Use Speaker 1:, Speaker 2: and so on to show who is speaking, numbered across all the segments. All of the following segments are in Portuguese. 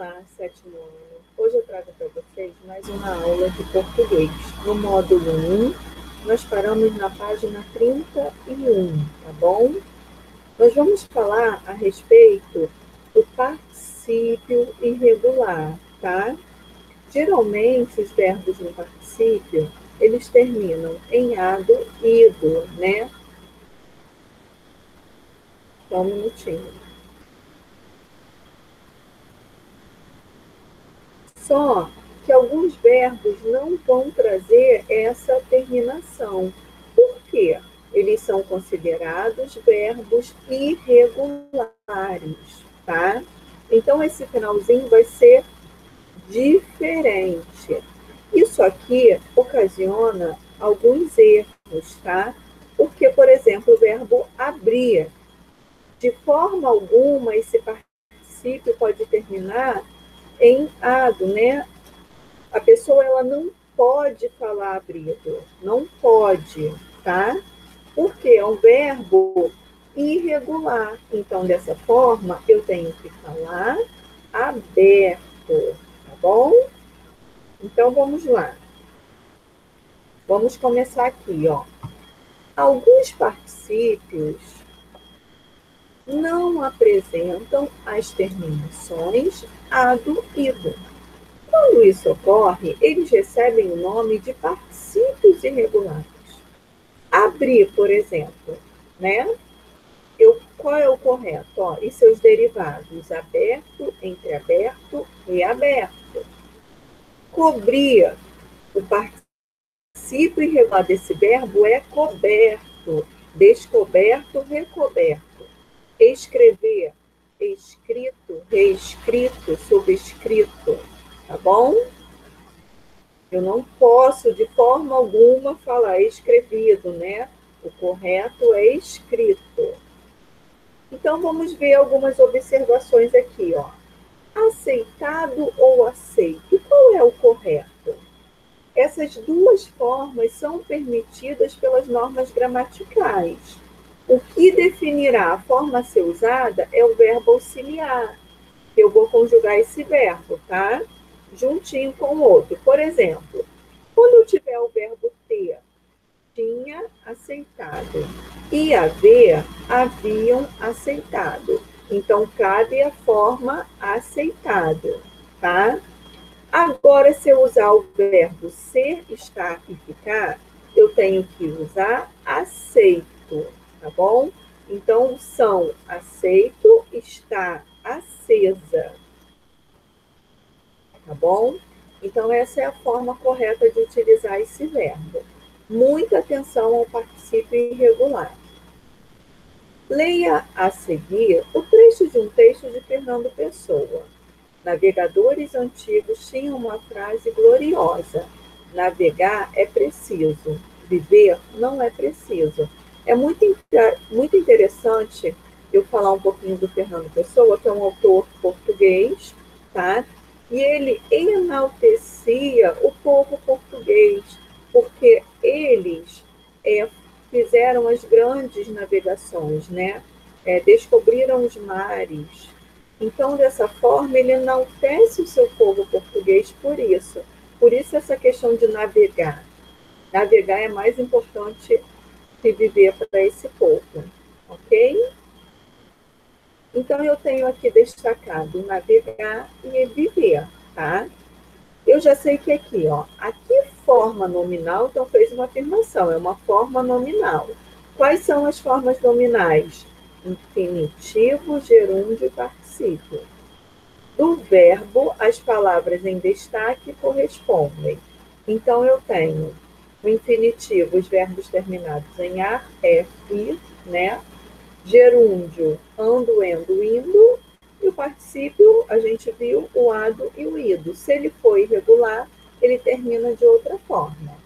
Speaker 1: Olá, sétimo ano. Hoje eu trago para vocês mais uma aula de português. No módulo 1, nós paramos na página 31, tá bom? Nós vamos falar a respeito do particípio irregular, tá? Geralmente, os verbos no particípio, eles terminam em ado, ido, né? Só um minutinho. Só que alguns verbos não vão trazer essa terminação. Por quê? Eles são considerados verbos irregulares, tá? Então, esse finalzinho vai ser diferente. Isso aqui ocasiona alguns erros, tá? Porque, por exemplo, o verbo abrir, de forma alguma, esse particípio pode terminar em ado, né? A pessoa ela não pode falar abrido, não pode, tá? Porque é um verbo irregular. Então, dessa forma, eu tenho que falar aberto, tá bom? Então, vamos lá. Vamos começar aqui, ó. Alguns particípios não apresentam as terminações ado, ido. Quando isso ocorre, eles recebem o nome de particípios irregulares. Abrir, por exemplo, né? Qual é o correto? Ó, e seus derivados, aberto, entreaberto e aberto. Cobrir, o particípio irregular desse verbo é coberto, descoberto, recoberto. Escrever, escrito, reescrito, subscrito. Tá bom? Eu não posso, de forma alguma, falar escrevido, né? O correto é escrito. Então, vamos ver algumas observações aqui, ó. Aceitado ou aceito? Qual é o correto? Essas duas formas são permitidas pelas normas gramaticais. O que definirá a forma a ser usada é o verbo auxiliar. Eu vou conjugar esse verbo, tá? Juntinho com o outro. Por exemplo, quando eu tiver o verbo ter, tinha aceitado, e haver, haviam aceitado. Então, cabe a forma aceitado, tá? Agora, se eu usar o verbo ser, estar e ficar, eu tenho que usar aceito, tá bom? Então, são aceito, está acesa, tá bom? Então, essa é a forma correta de utilizar esse verbo. Muita atenção ao particípio irregular. Leia a seguir o trecho de um texto de Fernando Pessoa. Navegadores antigos tinham uma frase gloriosa: navegar é preciso, viver não é preciso. É muito interessante eu falar um pouquinho do Fernando Pessoa, que é um autor português, tá? E ele enaltecia o povo português, porque eles fizeram as grandes navegações, né? Descobriram os mares. Então, dessa forma, ele enaltece o seu povo português por isso. Por isso, essa questão de navegar. Navegar é mais importante que viver para esse povo, ok? Então, eu tenho aqui destacado navegar e viver, tá? Eu já sei que aqui, ó, aqui forma nominal, então fez uma afirmação, é uma forma nominal. Quais são as formas nominais? Infinitivo, gerúndio e particípio. Do verbo, as palavras em destaque correspondem. Então, eu tenho o infinitivo, os verbos terminados em ar, ir, né? Gerúndio, ando, endo, indo. E o particípio, a gente viu o ado e o ido. Se ele for irregular, ele termina de outra forma.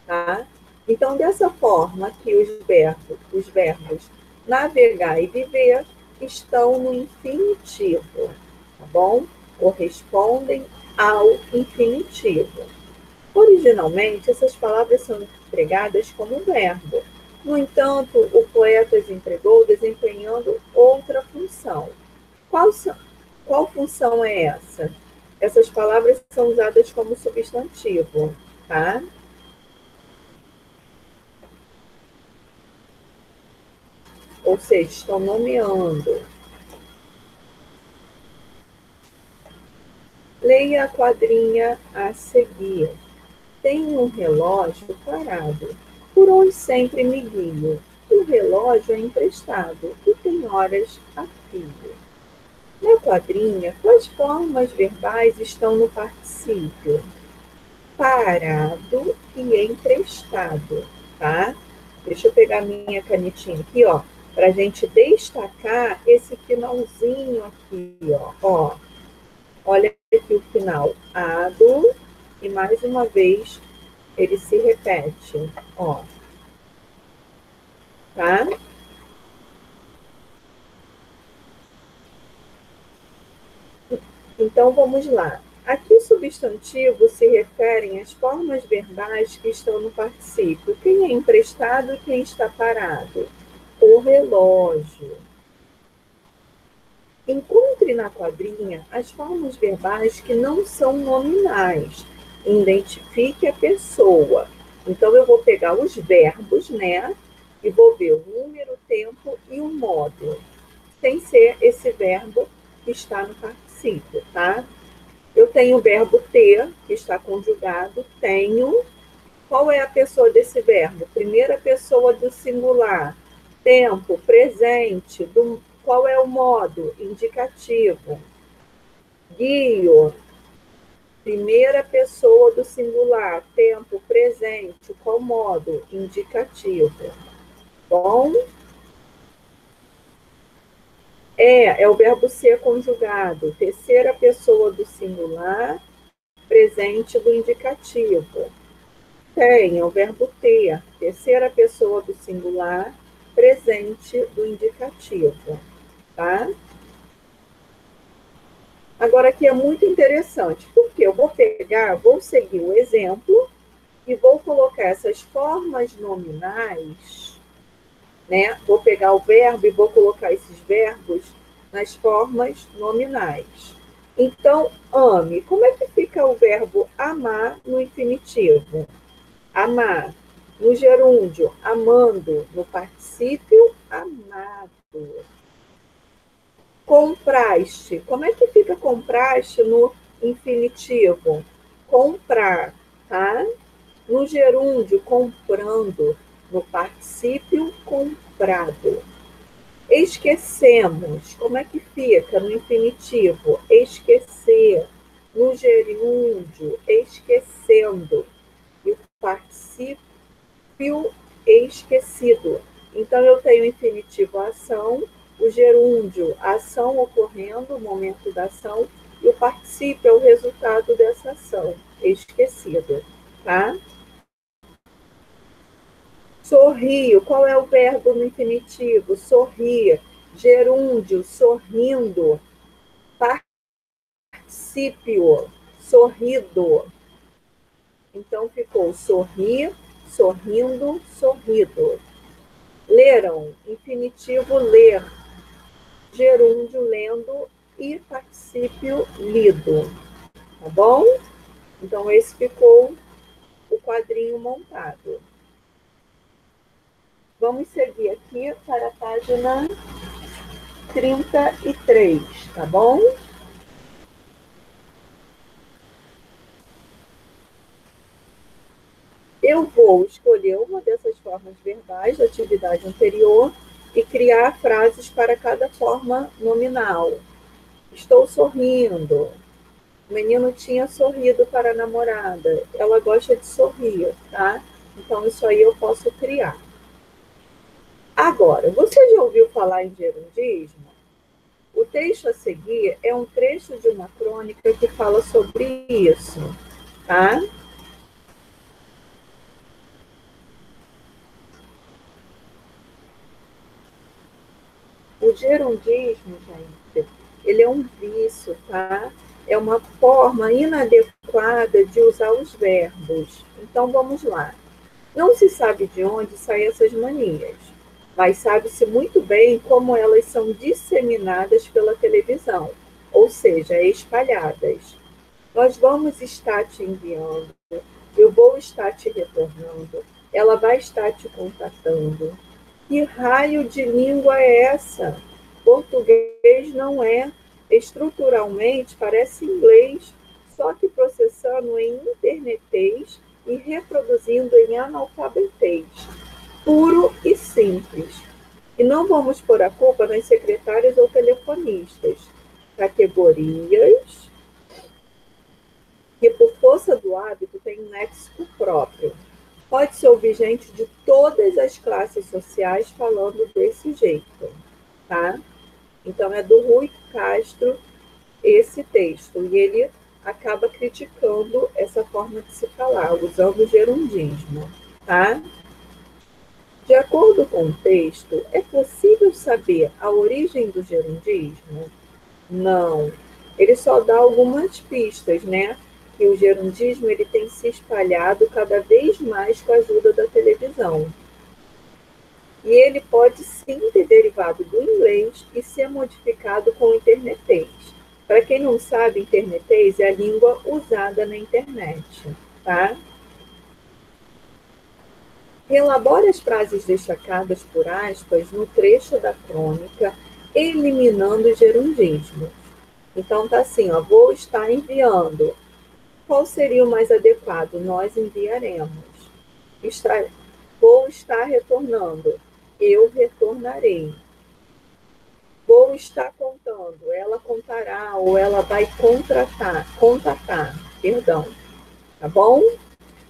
Speaker 1: Tá? Então, dessa forma que os verbos navegar e viver estão no infinitivo, tá bom? Correspondem ao infinitivo. Originalmente, essas palavras são empregadas como verbo. No entanto, o poeta as empregou desempenhando outra função. Qual qual função é essa? Essas palavras são usadas como substantivo, tá? Ou seja, estão nomeando. Leia a quadrinha a seguir. Tem um relógio parado, por onde sempre me guio. O relógio é emprestado e tem horas a fio. Na quadrinha, quais formas verbais estão no particípio? Parado e emprestado, tá? Deixa eu pegar minha canetinha aqui, ó, para a gente destacar esse finalzinho aqui, ó. Olha aqui o final, ado, e mais uma vez ele se repete, ó, tá? Então vamos lá. Aqui substantivos se referem às formas verbais que estão no particípio. Quem é emprestado e quem está parado? O relógio. Encontre na quadrinha as formas verbais que não são nominais. Identifique a pessoa. Então, eu vou pegar os verbos, né? E vou ver o número, o tempo e o modo. Sem ser esse verbo que está no particípio, tá? Eu tenho o verbo ter, que está conjugado. Tenho. Qual é a pessoa desse verbo? Primeira pessoa do singular. Tempo, presente. Qual é o modo? Indicativo. Guio, primeira pessoa do singular. Tempo, presente. Qual modo? Indicativo. Bom, é o verbo ser conjugado. Terceira pessoa do singular, presente do indicativo. Tem, é o verbo ter. Terceira pessoa do singular, presente do indicativo, tá? Agora aqui é muito interessante, porque eu vou seguir o exemplo e vou colocar essas formas nominais, né? Vou pegar o verbo e vou colocar esses verbos nas formas nominais. Então, ame. Como é que fica o verbo amar no infinitivo? Amar. No gerúndio, amando. No particípio, amado. Compraste. Como é que fica compraste no infinitivo? Comprar, tá? No gerúndio, comprando. No particípio, comprado. Esquecemos. Como é que fica no infinitivo? Esquecer. No gerúndio, esquecendo. E o particípio, esquecido. Então, eu tenho infinitivo ação, o gerúndio, ação ocorrendo, o momento da ação, e o particípio é o resultado dessa ação, esquecido, tá? Sorrio, qual é o verbo no infinitivo? Sorrir. Gerúndio, sorrindo. Particípio, sorrido. Então, ficou sorrir, sorrindo, sorrido. Leram, infinitivo ler. Gerúndio, lendo e particípio, lido. Tá bom? Então, esse ficou o quadrinho montado. Vamos seguir aqui para a página 33, tá bom? Eu vou escolher uma dessas formas verbais da atividade anterior e criar frases para cada forma nominal. Estou sorrindo. O menino tinha sorrido para a namorada. Ela gosta de sorrir, tá? Então, isso aí eu posso criar. Agora, você já ouviu falar em gerundismo? O texto a seguir é um trecho de uma crônica que fala sobre isso, tá? O gerundismo, gente, ele é um vício, tá? É uma forma inadequada de usar os verbos. Então, vamos lá. Não se sabe de onde saem essas manias, mas sabe-se muito bem como elas são disseminadas pela televisão. ou seja, espalhadas. Nós vamos estar te enviando, eu vou estar te retornando, ela vai estar te contatando. Que raio de língua é essa? Português não é. Estruturalmente parece inglês, só que processando em internetês e reproduzindo em analfabetês. Puro e simples. E não vamos pôr a culpa nas secretárias ou telefonistas. Categorias que, por força do hábito, têm um léxico próprio. Pode-se ouvir gente de todas as classes sociais falando desse jeito, tá? Então, é do Rui Castro esse texto, e ele acaba criticando essa forma de se falar, usando o gerundismo, tá? De acordo com o texto, é possível saber a origem do gerundismo? Não. Ele só dá algumas pistas, né? Que o gerundismo ele tem se espalhado cada vez mais com a ajuda da televisão. E ele pode sim ter derivado do inglês e ser modificado com o internetês. Para quem não sabe, internetês é a língua usada na internet, tá? Elabora as frases destacadas por aspas no trecho da crônica, eliminando os gerundismos. Então tá assim, ó, vou estar enviando. Qual seria o mais adequado? Nós enviaremos. Vou estar retornando. Eu retornarei. Vou estar contando. Ela contará ou ela vai contatar, perdão. Tá bom?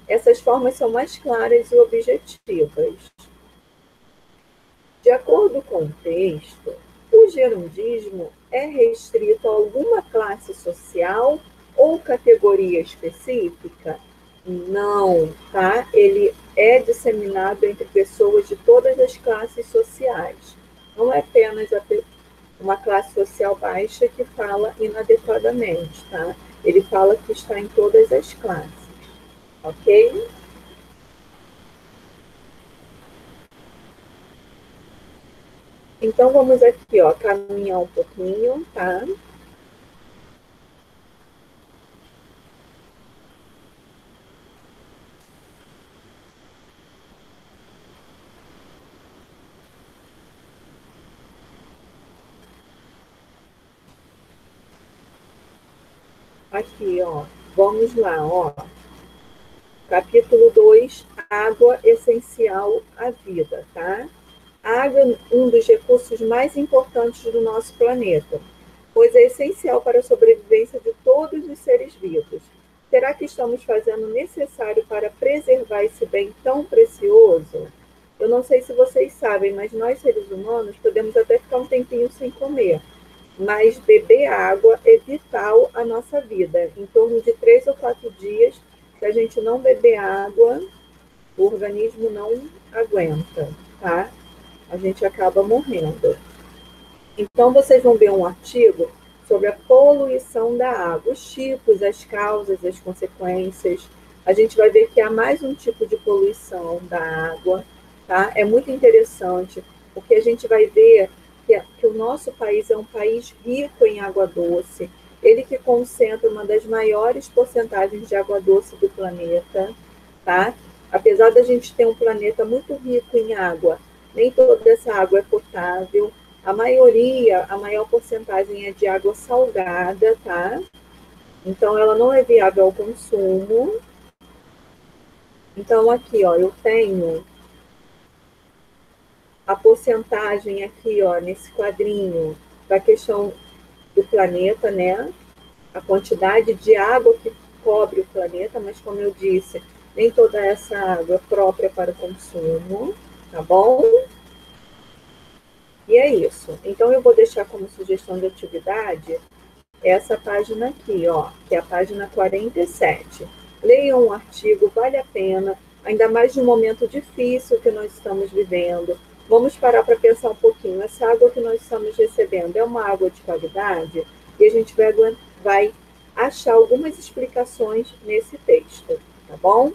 Speaker 1: Essas formas são mais claras e objetivas. De acordo com o texto, o gerundismo é restrito a alguma classe social ou categoria específica? Não, tá? Ele é disseminado entre pessoas de todas as classes sociais. Não é apenas uma classe social baixa que fala inadequadamente, tá? Ele fala que está em todas as classes, ok? Então, vamos aqui, ó, caminhar um pouquinho, tá? Aqui, ó, vamos lá, ó. Capítulo 2, água essencial à vida, tá? A água é um dos recursos mais importantes do nosso planeta, pois é essencial para a sobrevivência de todos os seres vivos. Será que estamos fazendo o necessário para preservar esse bem tão precioso? Eu não sei se vocês sabem, mas nós, seres humanos, podemos até ficar um tempinho sem comer, mas beber água é vital à nossa vida. Em torno de 3 ou 4 dias, se a gente não beber água, o organismo não aguenta, tá? A gente acaba morrendo. Então, vocês vão ver um artigo sobre a poluição da água, os tipos, as causas, as consequências. A gente vai ver que há mais um tipo de poluição da água, tá? É muito interessante, porque a gente vai ver que o nosso país é um país rico em água doce, ele que concentra uma das maiores porcentagens de água doce do planeta, tá? Apesar da gente ter um planeta muito rico em água, nem toda essa água é potável. A maioria, a maior porcentagem é de água salgada, tá? Então, ela não é viável ao consumo. Então, aqui, ó, eu tenho a porcentagem aqui, ó, nesse quadrinho, da questão do planeta, né? A quantidade de água que cobre o planeta, mas como eu disse, nem toda essa água é própria para o consumo, tá bom? E é isso. Então, eu vou deixar como sugestão de atividade essa página aqui, ó, que é a página 47. Leiam um artigo, vale a pena, ainda mais de um momento difícil que nós estamos vivendo. Vamos parar para pensar um pouquinho. Essa água que nós estamos recebendo é uma água de qualidade? E a gente vai achar algumas explicações nesse texto, tá bom?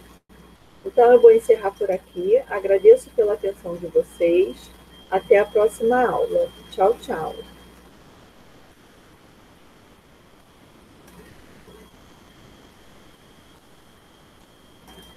Speaker 1: Então, eu vou encerrar por aqui. Agradeço pela atenção de vocês. Até a próxima aula. Tchau, tchau.